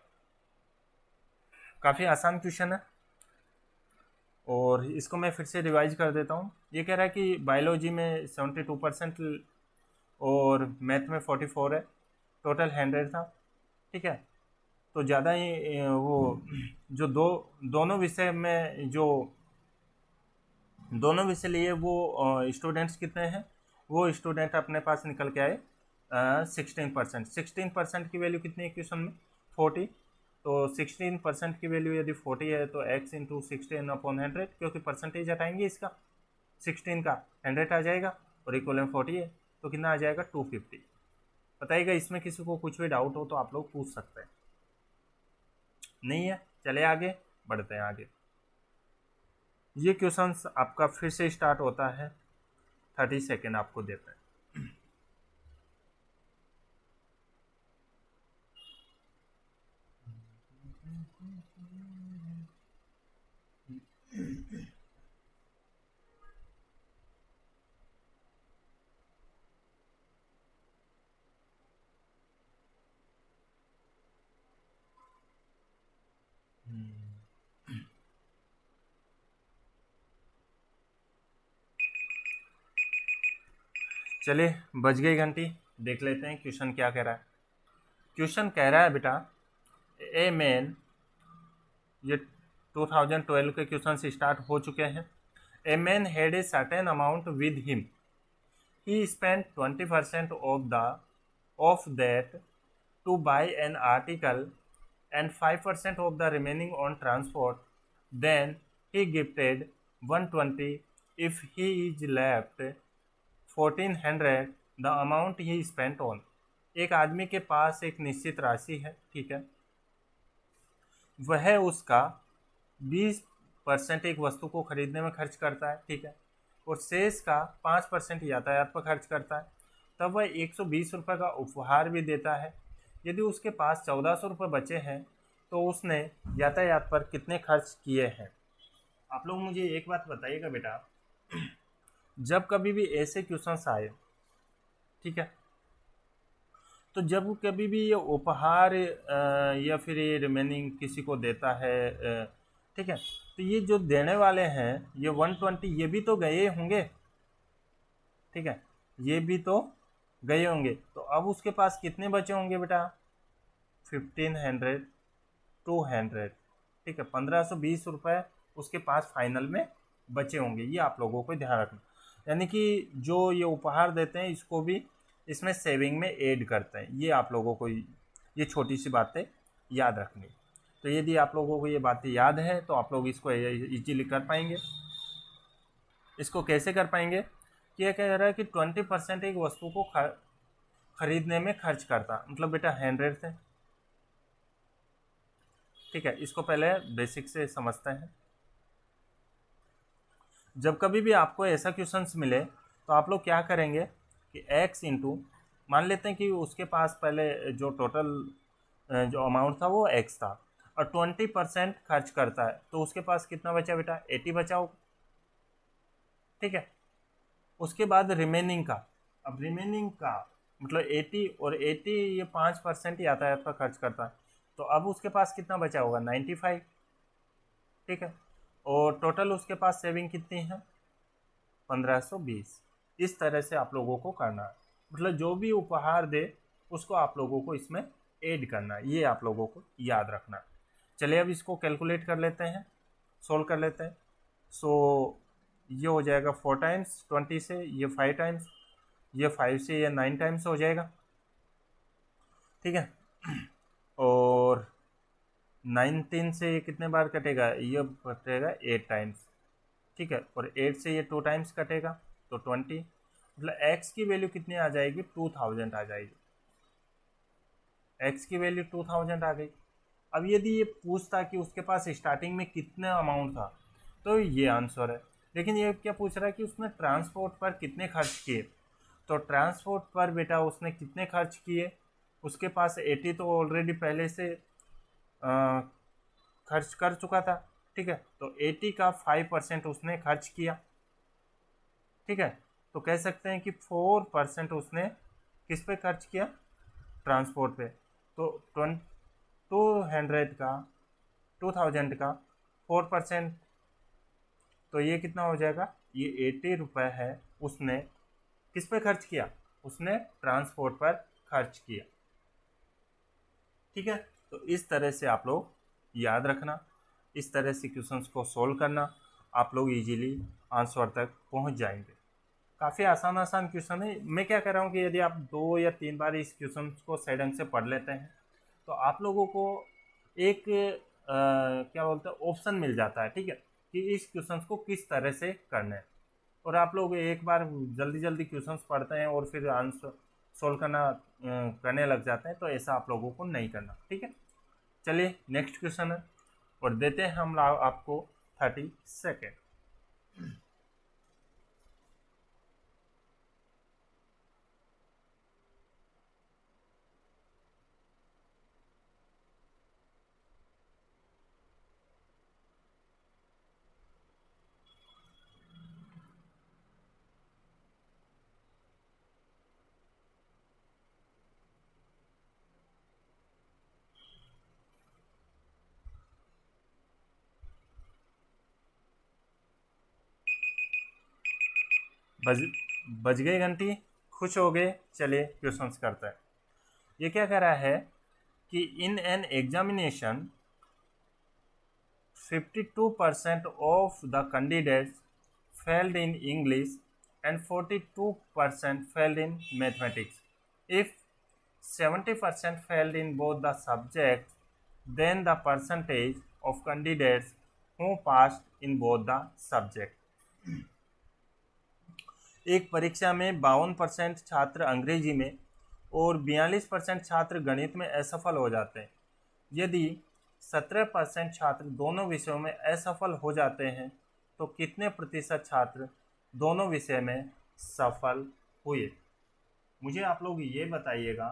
काफ़ी आसान क्वेश्चन है, और इसको मैं फिर से रिवाइज कर देता हूँ। ये कह रहा है कि बायोलॉजी में 72% और मैथ में 44 है, टोटल 100 था। ठीक है, तो ज़्यादा ही वो जो दोनों विषय में जो दोनों विषय लिए वो स्टूडेंट्स कितने हैं, वो स्टूडेंट अपने पास निकल के आए 16%। 16% की वैल्यू कितनी है क्वेश्चन में, 40। तो 16% की वैल्यू यदि 40 है तो x इंटू 16/100, क्योंकि परसेंटेज हटाएंगे इसका 16 का 100 आ जाएगा, और इक्वल में 40 है, तो कितना आ जाएगा 250। बताइएगा, इसमें किसी को कुछ भी डाउट हो तो आप लोग पूछ सकते हैं। नहीं है, चले आगे बढ़ते हैं आगे। ये क्वेश्चन आपका फिर से स्टार्ट होता है, 30 सेकेंड आपको देते हैं। चलिए, बज गई घंटी, देख लेते हैं क्वेश्चन क्या कह रहा है। क्वेश्चन कह रहा है बेटा, ए मैन, ये 2012 के क्वेश्चन से स्टार्ट हो चुके हैं। A man had a certain amount with him, he spent 20% of that two by an article and 5% of the remaining on transport. Then he gifted 120 if he is left 1400 the amount he spent on. एक आदमी के पास एक निश्चित राशि है, ठीक है, वह उसका 20% एक वस्तु को खरीदने में खर्च करता है, ठीक है, और शेष का 5% यातायात पर खर्च करता है। तब वह 120 रुपये का उपहार भी देता है। यदि उसके पास 1400 रुपये बचे हैं तो उसने यातायात पर कितने खर्च किए हैं। आप लोग मुझे एक बात बताइएगा बेटा, जब कभी भी ऐसे क्वेश्चंस आए, ठीक है, तो जब कभी भी ये उपहार या फिर ये रिमेनिंग किसी को देता है, ठीक है, तो ये जो देने वाले हैं ये 120, ये भी तो गए होंगे, ठीक है, ये भी तो गए होंगे। तो अब उसके पास कितने बचे होंगे बेटा, 1500 200, ठीक है, 1520 रुपये उसके पास फाइनल में बचे होंगे। ये आप लोगों को ध्यान रखना, यानी कि जो ये उपहार देते हैं इसको भी इसमें सेविंग में ऐड करते हैं। ये आप लोगों को ये छोटी सी बातें याद रखनी। तो यदि आप लोगों को ये बातें याद है तो आप लोग इसको इजीली कर पाएंगे। इसको कैसे कर पाएंगे कि यह कह रहा है कि 20% एक वस्तु को खरीदने में खर्च करता, मतलब बेटा 100 थे, ठीक है। इसको पहले बेसिक से समझते हैं। जब कभी भी आपको ऐसा क्वेश्चंस मिले तो आप लोग क्या करेंगे कि x इंटू, मान लेते हैं कि उसके पास पहले जो टोटल जो अमाउंट था वो x था, और 20% खर्च करता है, तो उसके पास कितना बचा बेटा, 80 बचा होगा, ठीक है। उसके बाद रिमेनिंग का, अब रिमेनिंग का मतलब 80, और 80 ये 5% यातायात पर खर्च करता है, तो अब उसके पास कितना बचा होगा, 95, ठीक है। और टोटल उसके पास सेविंग कितनी है, 1520। इस तरह से आप लोगों को करना है, मतलब जो भी उपहार दे उसको आप लोगों को इसमें ऐड करना है, ये आप लोगों को याद रखना है। चलिए अब इसको कैलकुलेट कर लेते हैं, सोल्व कर लेते हैं। सो ये हो जाएगा 4 टाइम्स 20 से, ये 5 टाइम्स, ये 5 से ये 9 टाइम्स हो जाएगा, ठीक है। और 19 से ये कितने बार कटेगा, ये कटेगा 8 टाइम्स, ठीक है। और 8 से ये 2 टाइम्स कटेगा तो 20, मतलब x की वैल्यू कितनी आ जाएगी, 2000 आ जाएगी। x की वैल्यू 2000 आ गई। अब यदि ये पूछता कि उसके पास स्टार्टिंग में कितना अमाउंट था तो ये आंसर है, लेकिन ये क्या पूछ रहा है कि उसने ट्रांसपोर्ट पर कितने खर्च किए। तो ट्रांसपोर्ट पर बेटा उसने कितने खर्च किए, उसके पास 80 तो ऑलरेडी पहले से खर्च कर चुका था, ठीक है। तो 80 का 5% उसने खर्च किया, ठीक है। तो कह सकते हैं कि 4% उसने किस पे खर्च किया, ट्रांसपोर्ट पे। तो 200 का 2000 का 4%, तो ये कितना हो जाएगा, ये 80 रुपये है, उसने किस पे खर्च किया, उसने ट्रांसपोर्ट पर खर्च किया, ठीक है। तो इस तरह से आप लोग याद रखना, इस तरह से क्वेश्चंस को सोल्व करना, आप लोग इजीली आंसर तक पहुंच जाएंगे। काफ़ी आसान आसान क्वेश्चन है। मैं क्या कर रहा हूँ कि यदि आप 2 या 3 बार इस क्वेश्चन को सही ढंग से पढ़ लेते हैं तो आप लोगों को एक क्या बोलते हैं ऑप्शन मिल जाता है, ठीक है, कि इस क्वेश्चन को किस तरह से करना है। और आप लोग एक बार जल्दी जल्दी क्वेश्चंस पढ़ते हैं और फिर आंसर सोल्व करने लग जाते हैं, तो ऐसा आप लोगों को नहीं करना, ठीक है। चलिए नेक्स्ट क्वेश्चन है और देते हैं हम आपको 30 सेकेंड। बज बज गई घंटी, खुश हो गए। चलिए क्वेश्चंस करते हैं। ये क्या कह रहा है कि in an examination 52% of the candidates failed in English and 42% failed in mathematics. If 70% failed in both the subjects, then the percentage of candidates who passed in both the subjects. एक परीक्षा में 52% छात्र अंग्रेजी में और 42% छात्र गणित में असफल हो जाते हैं। यदि 17% छात्र दोनों विषयों में असफल हो जाते हैं तो कितने प्रतिशत छात्र दोनों विषय में सफल हुए। मुझे आप लोग ये बताइएगा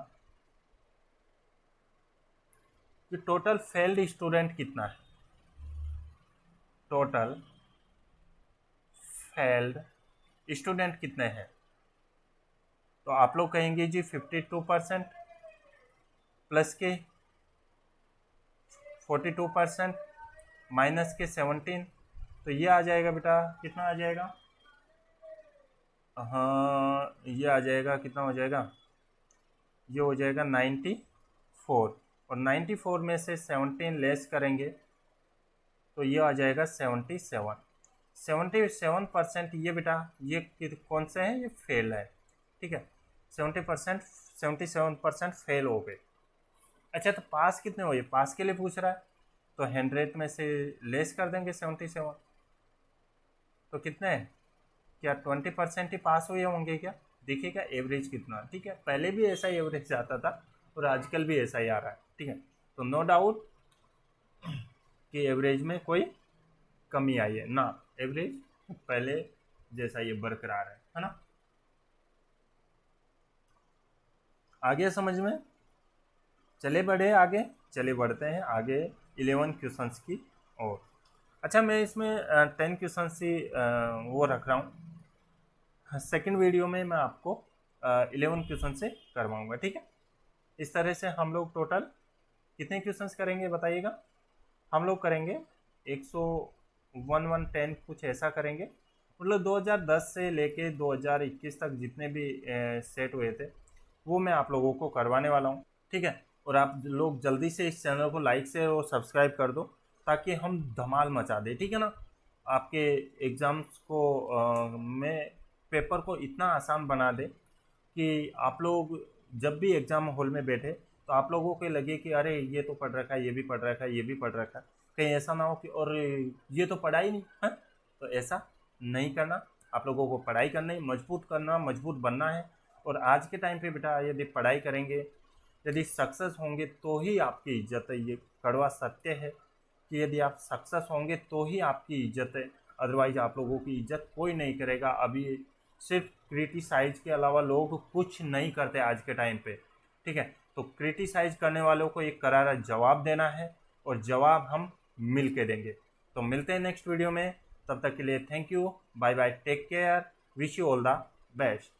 कि टोटल फेल्ड स्टूडेंट कितना है, टोटल फेल्ड स्टूडेंट कितने हैं। तो आप लोग कहेंगे जी 52% प्लस के 42% माइनस के 17, तो ये आ जाएगा बेटा, कितना आ जाएगा, हाँ ये आ जाएगा, कितना हो जाएगा, ये हो जाएगा 94। और 94 में से 17 लेस करेंगे तो ये आ जाएगा 77। 77% ये बेटा ये कौन से हैं, ये फेल है, ठीक है। 77% फेल हो गए। अच्छा तो पास कितने हुए, पास के लिए पूछ रहा है, तो 100 में से लेस कर देंगे 77, तो कितने हैं, क्या 20% ही पास हुए होंगे क्या। देखिएगा एवरेज कितना, ठीक है, पहले भी ऐसा ही एवरेज आता था और आजकल भी ऐसा ही आ रहा है, ठीक है। तो नो डाउट कि एवरेज में कोई कमी आई है ना, एवरेज पहले जैसा ये बरकरार है ना। आगे समझ में, चले बढ़े आगे, चले बढ़ते हैं आगे 11 क्वेश्चंस की ओर। अच्छा मैं इसमें 10 क्वेश्चन ही वो रख रहा हूँ, सेकंड वीडियो में मैं आपको 11 क्वेश्चन से करवाऊंगा, ठीक है। इस तरह से हम लोग टोटल कितने क्वेश्चंस करेंगे बताइएगा। हम लोग करेंगे 101 110 कुछ ऐसा करेंगे, मतलब 2010 से लेके 2021 तक जितने भी सेट हुए थे वो मैं आप लोगों को करवाने वाला हूँ, ठीक है। और आप लोग जल्दी से इस चैनल को लाइक से और सब्सक्राइब कर दो ताकि हम धमाल मचा दें, ठीक है ना। आपके एग्ज़ाम्स को में पेपर को इतना आसान बना दे कि आप लोग जब भी एग्ज़ाम हॉल में बैठे तो आप लोगों को लगे कि अरे ये तो पढ़ रखा है, ये भी पढ़ रखा है, ये भी पढ़ रखा है, कहीं ऐसा ना हो कि और ये तो पढ़ा ही नहीं है। तो ऐसा नहीं करना, आप लोगों को पढ़ाई करनी, मजबूत करना, मजबूत बनना है। और आज के टाइम पे बेटा यदि पढ़ाई करेंगे, यदि सक्सेस होंगे तो ही आपकी इज्जत है। ये कड़वा सत्य है कि यदि आप सक्सेस होंगे तो ही आपकी इज्जत है, अदरवाइज आप लोगों की इज्जत कोई नहीं करेगा। अभी सिर्फ क्रिटिसाइज के अलावा लोग कुछ नहीं करते आज के टाइम पे, ठीक है। तो क्रिटिसाइज करने वालों को एक करारा जवाब देना है और जवाब हम मिल के देंगे। तो मिलते हैं नेक्स्ट वीडियो में, तब तक के लिए thank you, bye bye, take care, wish you all the best.